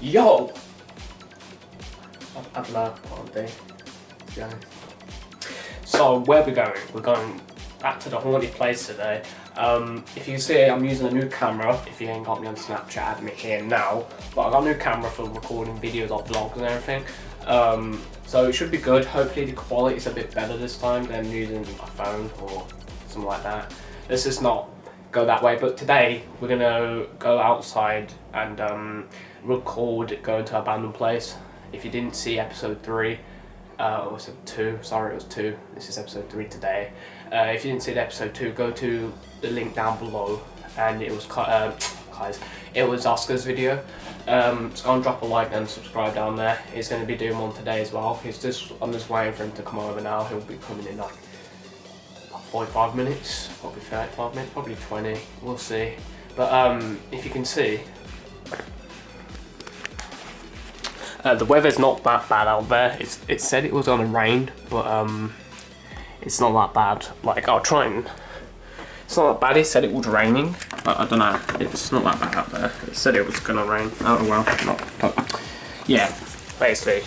Yo! I don't know what I'm doing, to be honest. So, where are we going? We're going back to the haunted place today. If you see, I'm using a new camera. If you ain't got me on Snapchat, add me here now. But I got a new camera for recording videos of vlogs and everything. So it should be good. Hopefully the quality is a bit better this time than using a phone or something like that. Let's just not go that way. But today we're gonna go outside and record going to an abandoned place. If you didn't see episode 3, or was it 2? Sorry, it was 2. This is episode 3 today. If you didn't see the episode 2, go to the link down below. And it was it was Oscar's video. So go and drop a like and subscribe down there. He's going to be doing one today as well. I'm just waiting for him to come over now. He'll be coming in like 45 minutes, probably 35 minutes, probably 20. We'll see. But if you can see, the weather's not that bad out there. It said it was gonna rain, but it's not that bad. Like, I'll try and. It's not that bad. It said it was raining, but I don't know. It's not that bad out there. It said it was gonna rain. Oh well, not. But yeah, basically.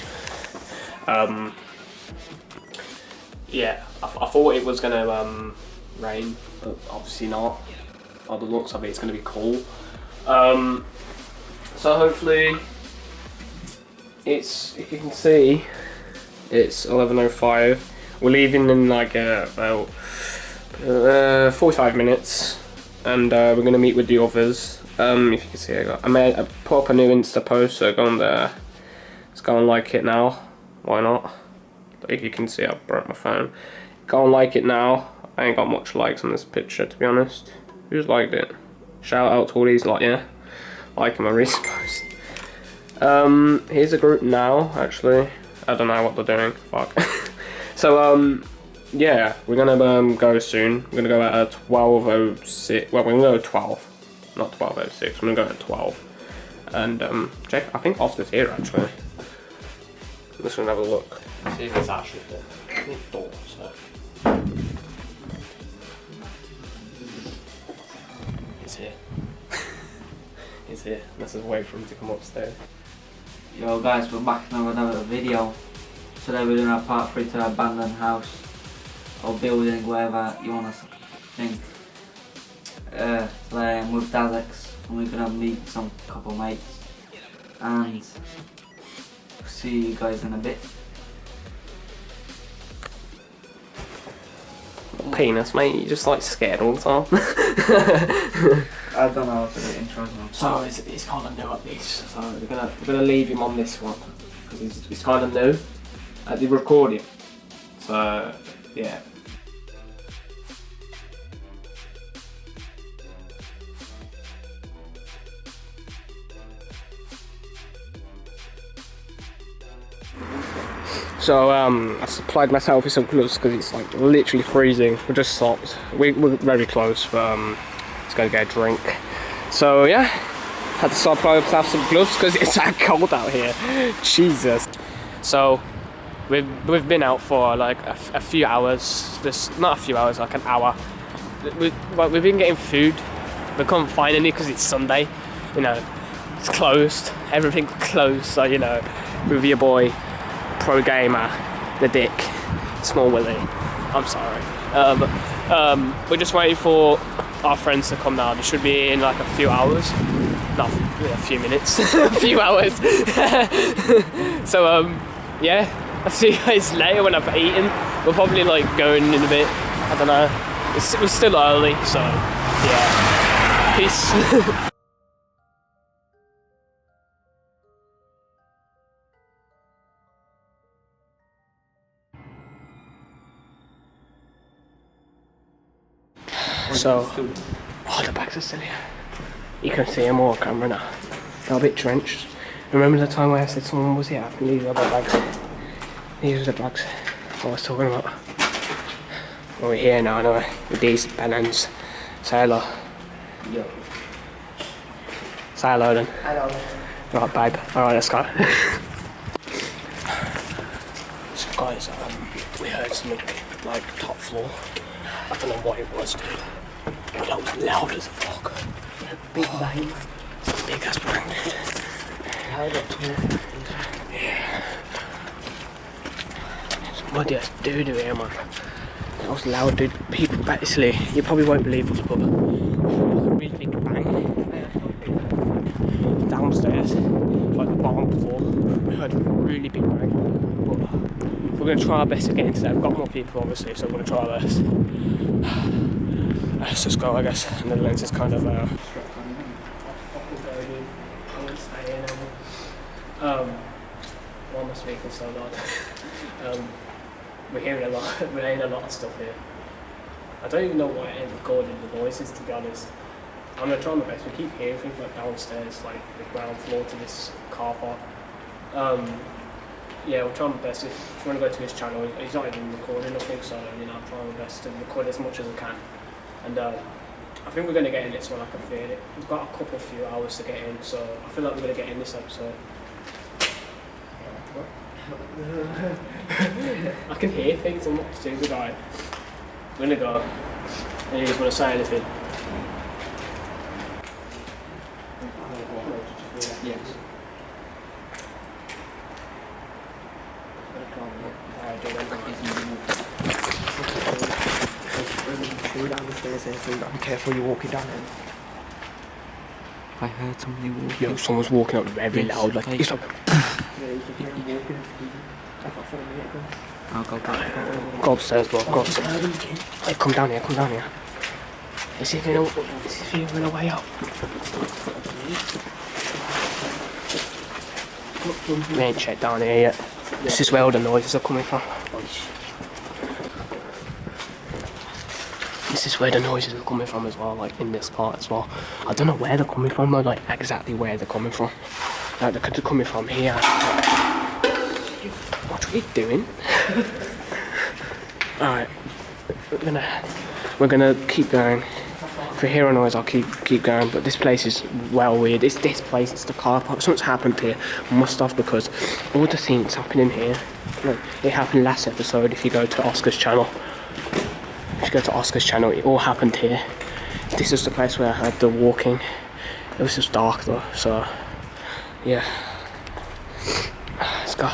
Yeah, I thought it was gonna rain, but obviously not. By the looks of it, it's gonna be cool. So hopefully. If you can see, it's 11:05. We're leaving in like about 45 minutes, and we're gonna meet with the others. If you can see, I put up a new Insta post, so go on there. Let's go and like it now. Why not? If you can see, I broke my phone. Go and like it now. I ain't got much likes on this picture, to be honest. Who's liked it? Shout out to all these liking my recent post. Here's a group now, actually. I don't know what they're doing, fuck. So, yeah, we're gonna go soon. We're gonna go at 12:06, well, we're gonna go at 12, not 12:06, we're gonna go at 12. And, check, I think Oscar's here, actually. I'm just gonna have a look. See if it's actually there. Door, so. He's here. He's here. Let's just wait for him to come upstairs. Yo guys, we're back now with another video. Today we're doing our part 3 to the abandoned house or building, whatever you want to think. Today I'm with Dahzx and we're gonna meet some couple mates and see you guys in a bit. Penis, mate, you just like scared all the time. I don't know how to do intros now. So he's kind of new at least. So we're gonna leave him on this one because he's kind of new at the recording. So yeah. So I supplied myself with some gloves because it's like literally freezing. We just stopped. We're very close, but let's go get a drink. So yeah, had to supply myself some gloves because it's that cold out here. Jesus. So we've been out for like a few hours. Just not a few hours, like an hour. We've been getting food. We couldn't find any because it's Sunday. You know, it's closed. Everything's closed. So you know, with your boy. Pro gamer, the dick, small Willie. I'm sorry. We're just waiting for our friends to come now. They should be in like a few hours. Not a few minutes. A few hours. So yeah, I'll see you guys later when I've eaten. We'll probably like go in a bit. I don't know. It's still early, so yeah. Peace. So, the bags are still here. You can see them all on camera now. They're a bit drenched. Remember the time where I said someone was here? I think these are the bags. These are the bags I was talking about. Well, we're here now anyway, with these bananas. Say hello. Yo. Say hello then. Hello. Right, babe. Alright, let's go. So guys, we heard something like top floor. I don't know what it was, dude. But that was loud as fuck. Big bang. Big ass bang, dude. It's muddy as doo-doo here, man. That was loud, dude. People, basically, you probably won't believe us, but a really big bang downstairs, like the bottom floor. We heard a really big bang, but we're going to try our best to get into there. We've got more people, obviously, so we're going to try our best. Let's just go, I guess. And the lens is kind of why am I speaking so loud? We're hearing a lot of stuff here. I don't even know why I ain't recording the noises, to be honest. I'm gonna try my best. We keep hearing things like downstairs, like the ground floor to this car park. Yeah, we'll try my best. If you want to go to his channel, he's not even recording, I think, so you know, I'm trying my best to record as much as I can. And I think we're gonna get in this one. I can feel it. We've got a few hours to get in, so I feel like we're gonna get in this episode. I can hear things. I'm not stupid, guy. We're gonna go. And you just want to say anything? Yes. Go down the stairs there, so you gotta be careful you're walking down there. I heard somebody walking. Yo, someone's walking up very loud, like it's like. Yeah, you can hear him walking. I thought for a minute ago. I'll go back. Go upstairs, bro. Go upstairs. Hey, come down here. Come down here. Let's see if you run away up. We ain't checked down here yet. This is where all the noises are coming from. This is where the noises are coming from as well, like in this part as well. I don't know where they're coming from though, like exactly where they're coming from. Like they could be coming from here. What are we doing? Alright. We're gonna keep going. If we hear a noise, I'll keep going, but this place is well weird. It's this place, it's the car park. Something's happened here. Must have, because all the things happening here, like it happened last episode. If you go to Oscar's channel, it all happened here. This is the place where I heard the walking. It was just dark though, so yeah. Let's go.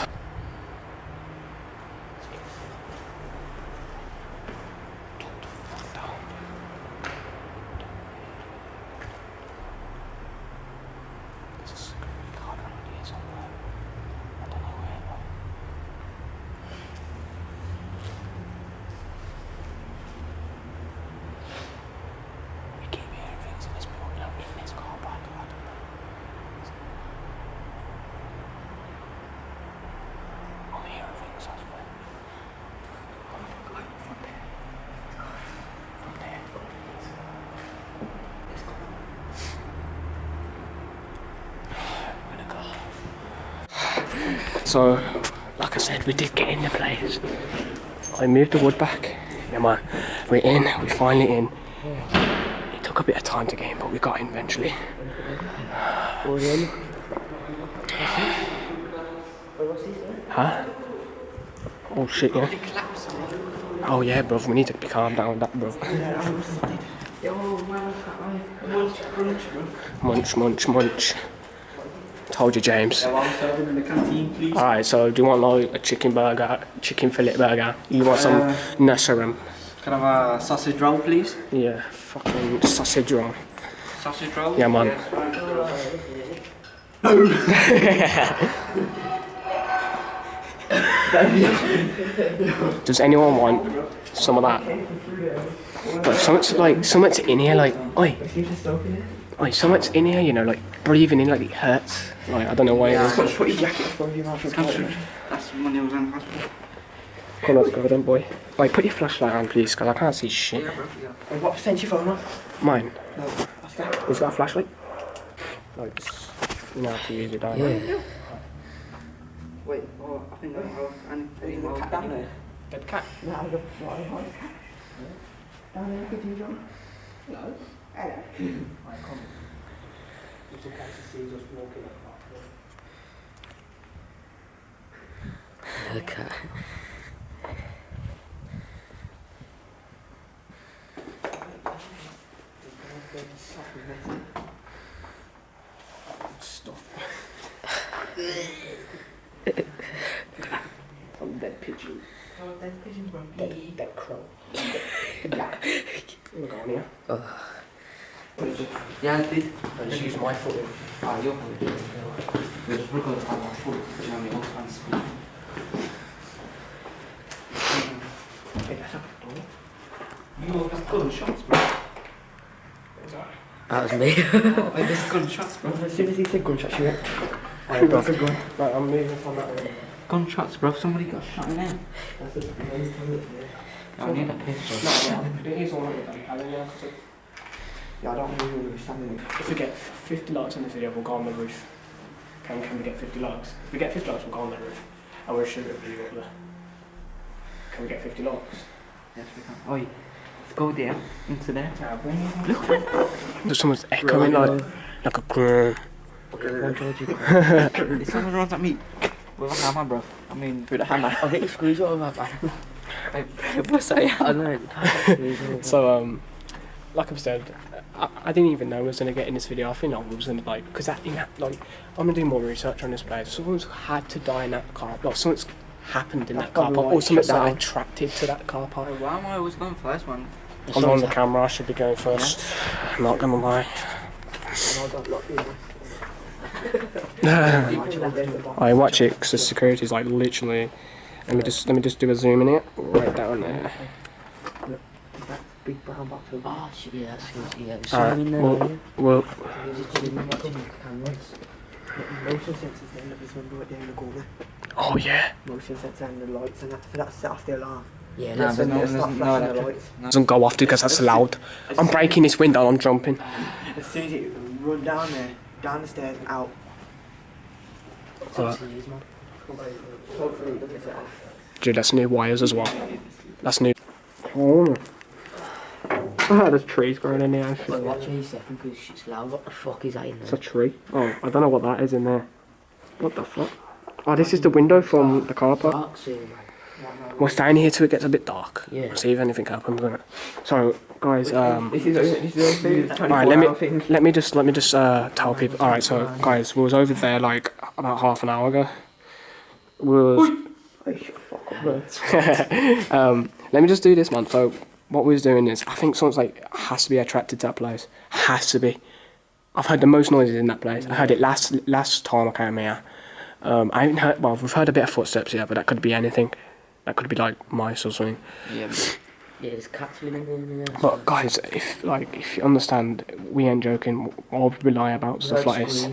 So, like I said, we did get in the place. I moved the wood back. Yeah, man. We're in. We're finally in. It took a bit of time to get in, but we got in eventually. Huh? Oh shit, yeah. Oh yeah, bruv. We need to be calm down with that, bruv. Munch. Told you, James. Alright, so do you want like a chicken fillet burger? You want some Nassaram? Can I have a sausage roll, please? Yeah, fucking sausage roll. Sausage roll? Yeah, man. Does anyone want some of that? But something's in here, like, oi, something's in here, you know, like breathing in, like it hurts. Like I don't know why. Put your jacket above your mouth. That's when he was in hospital. Come on, go then, boy. Wait, put your flashlight on, please, because I can't see shit. What percent your phone on? Mine. No, that's that. Is that a flashlight? Like, you know how to use it, don't you? Yeah. Wait, oh, I think that was There's a cat down there. Dead cat. No, I got a cat. Down there, good to you, John. Hello. Hello. Right, come. Just in case he sees us walking up. Okay. Stuff. Some dead pigeon. Oh, dead pigeons won't Dead crow. Yeah. We're going here. Yeah, I did. Just use my foot. Oh, you're probably we just recorded on my foot. You know, me once on speed. Hey, that's up the door. You always gunshots, bro. That was me. Oh, there's gunshots, bro. As soon as he said gunshot, she went. Alright, that's a gun. Right, I'm moving from that way. Gunshots, bro. Somebody got shot in there. That's a gun. I need a pistol. No, it is all right with that, Alan, yeah, 'cause yeah, I don't know who we're standing there. If we get 50 likes on this video, we'll go on the roof. Can we get 50 likes? If we get 50 likes, we'll go on the roof. And we'll shoot a video up there. Can we get 50 likes? Yes, we can. Oh, let's go there, into there. There's someone's echoing like a grrr. If someone runs at me with a hammer, bro. I mean, with a hammer. I'll hit the screws out of my back. What's that? I know. So like I've said, I didn't even know I was gonna get in this video. I think I was gonna like, because that in that like, I'm gonna do more research on this place. Someone's had to die in that car. Like something's happened in that car park, or something's like attracted to that car park. Why am I always going first, man? I'm on the camera. I should be going first. I'm not gonna lie. I watch it because the security's like literally. Let me just do a zoom in it right down there. Big brown box of Oh shit, yeah, that's good. Yeah, there's Alright, some in there. well, motion sensors there, look, there's one right there in the corner. oh yeah. Motion sensor and the lights and that, so that set off the alarm. Yeah, No, that's there's no the electric. lights. Doesn't go off because that's loud. I'm breaking this window. I'm jumping. As soon as it run down there, down the stairs and out. Alright. Hopefully it doesn't set off. Dude, that's new wires as well. That's new. Oh. There's trees growing in there. Wait, watch me a second because shit's loud. What the fuck is that in It's there? a tree. Oh, I don't know what that is in there. What the fuck? Oh, this is the window from the car park. Dark soon, man. We're staying here till it gets a bit dark. Yeah. See if anything happens, innit? So, guys, This is alright, let me just tell people. Alright, so guys, we was over there like about half an hour ago. We was let me just do this, man. So what we was doing is, I think someone's like has to be attracted to that place. Has to be. I've heard the most noises in that place. I heard it last time I came here. I haven't heard. Well, we've heard a bit of footsteps here, but that could be anything. That could be like mice or something. Yeah. Yeah, there's cats living in there. But guys, if you understand, we ain't joking. Why would we lie about stuff like this?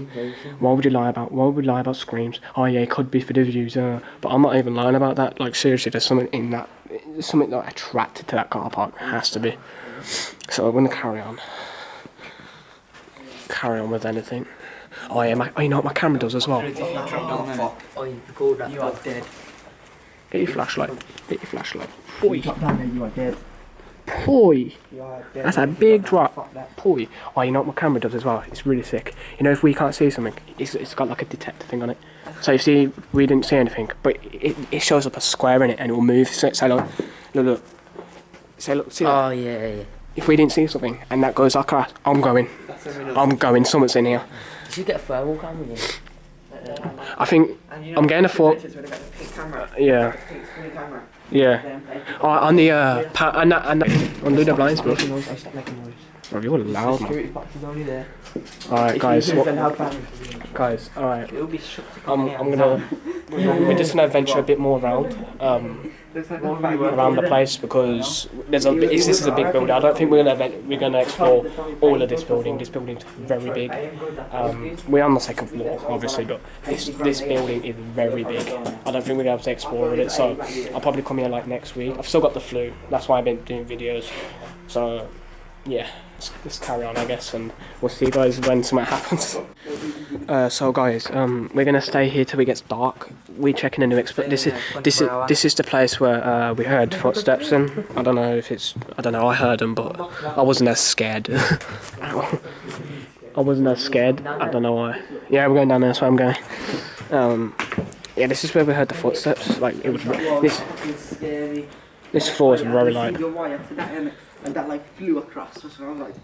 Why would you lie about? Why would we lie about screams? Oh yeah, it could be for the views. But I'm not even lying about that. Like seriously, there's something in that. There's something like attracted to that car park. It has to be. So I'm gonna carry on. Carry on with anything. Oh yeah, you know what my camera does as well. Oh, you record that. You are dead. Get your flashlight. Get your flashlight. You drop down there, you are dead. Poi. You are dead. That's a big drop. Fuck that. Poi. Oh, you know what my camera does as well? It's really sick. You know, if we can't see something, it's got like a detector thing on it. So you see, we didn't see anything, but it shows up a square in it and it will move. So like, look. Say look, see that? Oh yeah, yeah. If we didn't see something and that goes like that, I'm going. Something's in here. You should get a thermal camera in. I think I'm getting a four. Yeah. Yeah. Oh, on the undo the blinds, bro. Bro, you're loud, man. Alright, guys. Guys, alright. I'm gonna. We're just gonna venture a bit more around the place because this is a big building. I don't think we're gonna explore all of this building. This building's very big. We're on the second floor, obviously, but this building is very big. I don't think we're gonna be able to explore it. So I'll probably come here like next week. I've still got the flu. That's why I've been doing videos. So yeah, let's carry on, I guess, and we'll see you guys when something happens. So guys, we're gonna stay here till it gets dark. We're checking a new this is the place where we heard footsteps in. I don't know. I heard them, but I wasn't as scared. Ow. I wasn't as scared. I don't know why. Yeah, we're going down there. That's where I'm going. Yeah, this is where we heard the footsteps. Like it was this floor is very light. And that like flew across, so I was like,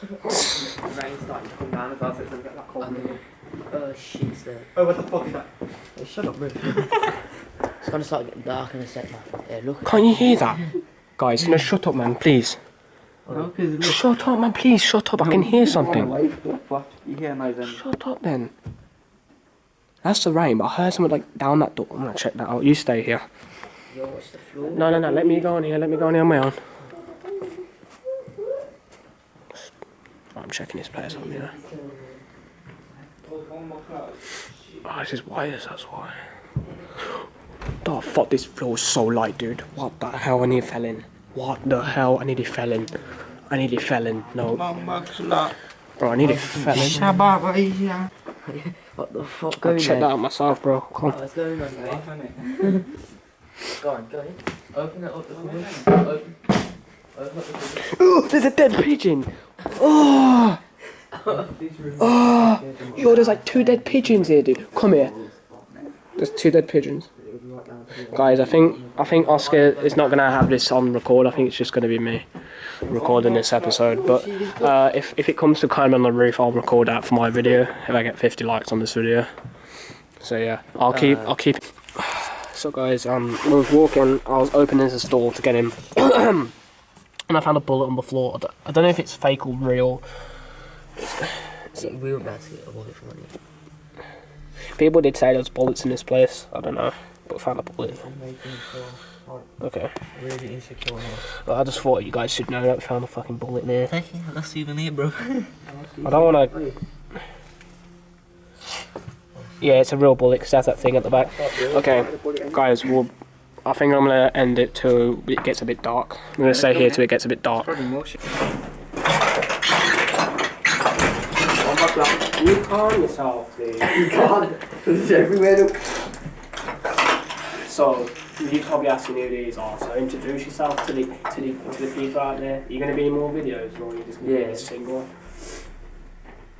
the rain started to come down as well, so it's a bit like cold. Oh shit's there. Oh, what the fuck is that? Hey, shut up, bro. It's gonna start getting dark in a sec, man. Yeah, look. Can't you hear that? Guys, no, shut up, man, please. No, because Shut up, man, please, shut up. I can hear something. What? You hear a noise then? Shut up, then. That's the rain, but I heard someone like down that door. I'm gonna check that out. You stay here. Yo, what's the floor? No, let me go on here. Let me go on here on my own. I'm checking this place on here. Oh, this is wires, that's why. Oh, fuck, this floor's so light, dude. What the hell? I nearly fell in. What the hell? I nearly fell in. No. Bro, I nearly fell in. What the fuck? I'll Going check there. that out myself, bro. Come on. What's going on, mate? Go on, go in. Open it up the cupboard. Open up the cupboard. Oh, there's a dead pigeon. Oh. Oh. Yo, there's like 2 dead pigeons here, dude. Come here. There's 2 dead pigeons. Guys, I think Oscar is not gonna have this on record. I think it's just gonna be me recording this episode. But if it comes to climbing on the roof, I'll record that for my video if I get 50 likes on this video. So yeah, I'll keep. So guys, I was walking. I was opening the store to get in, and I found a bullet on the floor. I don't know if it's fake or real. We were about to get a bullet from you. People did say there was bullets in this place. I don't know, but I found a bullet. I'm making it feel Okay. really insecure here. But I just thought you guys should know that we found a fucking bullet in here. Thank you, that's even here, bro. I don't want to. Yeah, it's a real bullet because that's that thing at the back. Okay, guys, I think I'm gonna end it till it gets a bit dark. I'm gonna stay here till it gets a bit dark. You calm yourself, please. You can't. It's everywhere, look. So you probably asking who these are. So introduce yourself to the people out there. Are you gonna be in more videos, or are you just gonna be a single?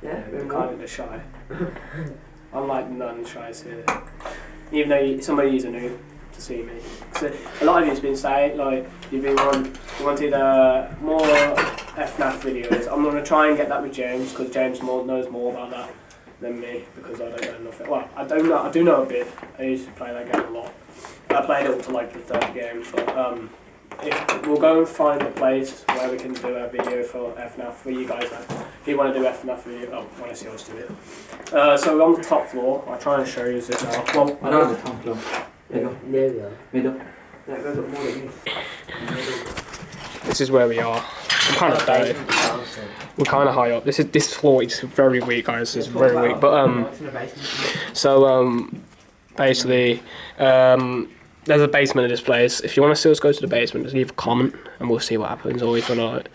Yeah, We're kind of shy. I'm like none shy here. Even though somebody is new to see me. So a lot of you's been saying like you wanted more FNAF videos. I'm gonna try and get that with James because James knows more about that than me because I don't know nothing. Well, I do know a bit. I used to play that game a lot. I played it up to like the 3rd game, but if we'll go and find a place where we can do a video for FNAF for you guys. If you want to do FNAF video, I want to see us do it. So we're on the top floor. I'll try and show you this now. Well, I know the top floor. There we are. Middle. Yeah, it goes up more than this. this is where we are. I'm kind of tired. We're kind of high up. This floor is very weak, guys. It's very weak. But basically, there's a basement of this place. If you want to see us go to the basement, just leave a comment and we'll see what happens. Or if not,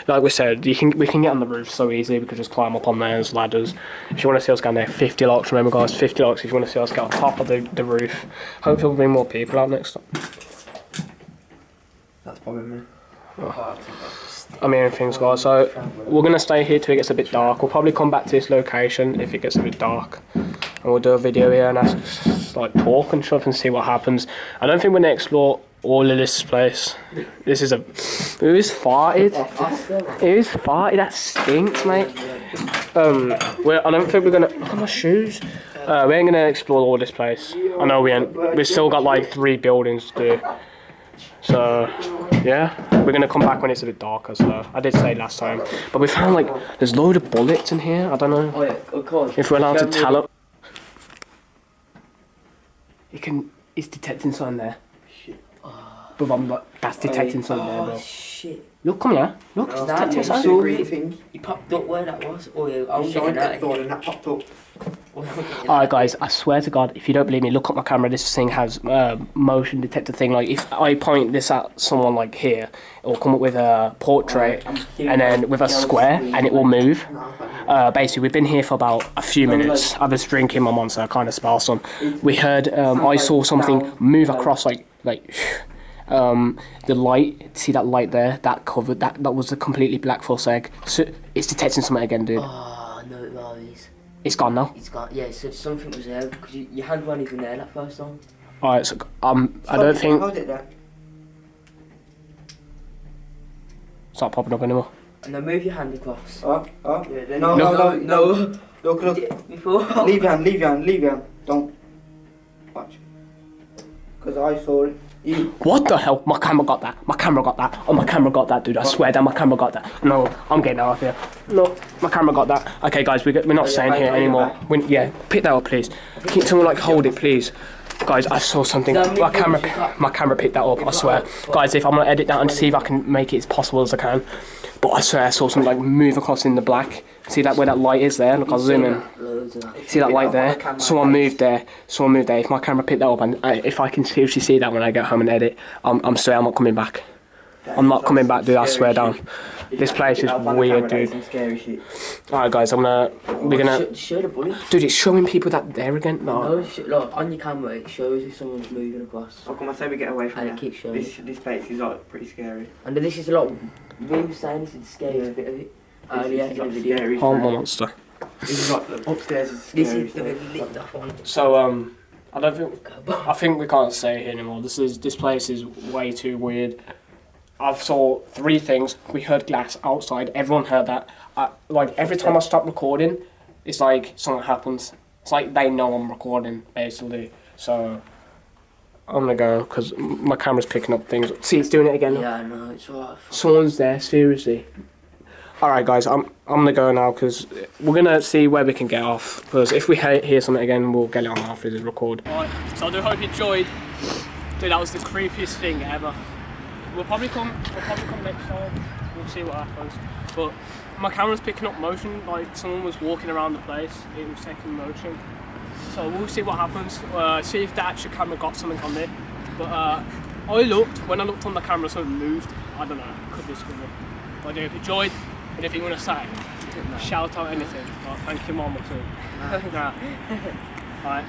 like we said, we can get on the roof so easily. We could just climb up on there. There's ladders. If you want to see us go there, 50 likes. Remember, guys, 50 likes. If you want to see us get on top of the roof, hopefully we'll bring more people out next time. That's probably me. I'm hearing things, guys. So we're gonna stay here till it gets a bit dark. We'll probably come back to this location if it gets a bit dark, and we'll do a video here and like talk and stuff and see what happens. I don't think we're gonna explore all of this place. This is who's farted? Who's farted? That stinks, mate. I don't think we're gonna. Look at my shoes. We ain't gonna explore all this place. I know we ain't. We've still got like 3 buildings to do. So yeah, we're gonna come back when it's a bit darker. So I did say last time, but we found like there's a load of bullets in here. I don't know if we're allowed to tell it. It's detecting something there. Shit. But I'm like, that's detecting something there, bro. Oh shit. Look, come here. Look, it's detecting something. Green thing. You popped up where that was? Oh yeah, I was Shine getting that that. door and that popped up. Alright guys, I swear to God, if you don't believe me, look at my camera. This thing has motion detector thing. Like if I point this at someone like here, it will come up with a portrait and then with a square and it will move. Basically, we've been here for about a few minutes. I was drinking my monster, I kind of smell some. We heard, I saw something move across like the light. See that light there? That covered, that was a completely black false egg. So it's detecting something again, dude. Oh no, it was. It's gone now. It's gone. Yeah, so something was there because your hand wasn't even there that first time. Alright, so I don't think Hold it there. it's not popping up anymore. And then move your hand across. Oh. Yeah, then No. Look. Before. Leave your hand. Don't. Watch. Because I saw it. What the hell? My camera got that. Oh, my camera got that, dude. I swear that my camera got that. No, I'm getting out of here. No, my camera got that. Okay, guys, we're not staying here anymore. Yeah, pick that up, please. Can someone like hold it, please? Guys, I saw something. My camera picked that up. I swear. Guys, if I'm gonna edit that and see if I can make it as possible as I can. But I swear I saw something like move across in the black. See that where that light is there? Look, I'll zoom in. See that light there? Someone moved there. If my camera picked that up and if I can seriously see that when I get home and edit, I'm sorry, I'm not coming back. I'm not coming back, dude. I swear down. This place is weird, dude. Alright, guys, we're gonna. Show the bully. Dude, it's showing people that they're again. No. Look, on your camera, it shows if someone's moving across. How come I say we get away from And there? it keeps showing. This place is like pretty scary. And this is a lot. We were saying this is the scariest bit of it earlier in the video. Scary. Oh, my monster. This is like upstairs is This scary. is the lit off one. So I think we can't stay here anymore. This place is way too weird. I've saw 3 things. We heard glass outside. Everyone heard that. Like every time I stop recording, it's like something happens. It's like they know I'm recording basically. So I'm gonna go because my camera's picking up things. See, it's doing it again. Yeah, I know, it's alright. Someone's there, seriously. Alright, guys, I'm gonna go now because we're gonna see where we can get off. Because if we hear something again, we'll get it on after this record. Alright, so I do hope you enjoyed. Dude, that was the creepiest thing ever. We'll probably come next time. We'll see what happens. But my camera's picking up motion, like someone was walking around the place. It was taking motion. So we'll see what happens. See if the actual camera got something on it. But when I looked on the camera, something moved. I don't know. Could be something. But I do hope you enjoyed. And if you want to say, shout out anything. Like, thank you, mum or two. Nah. Alright.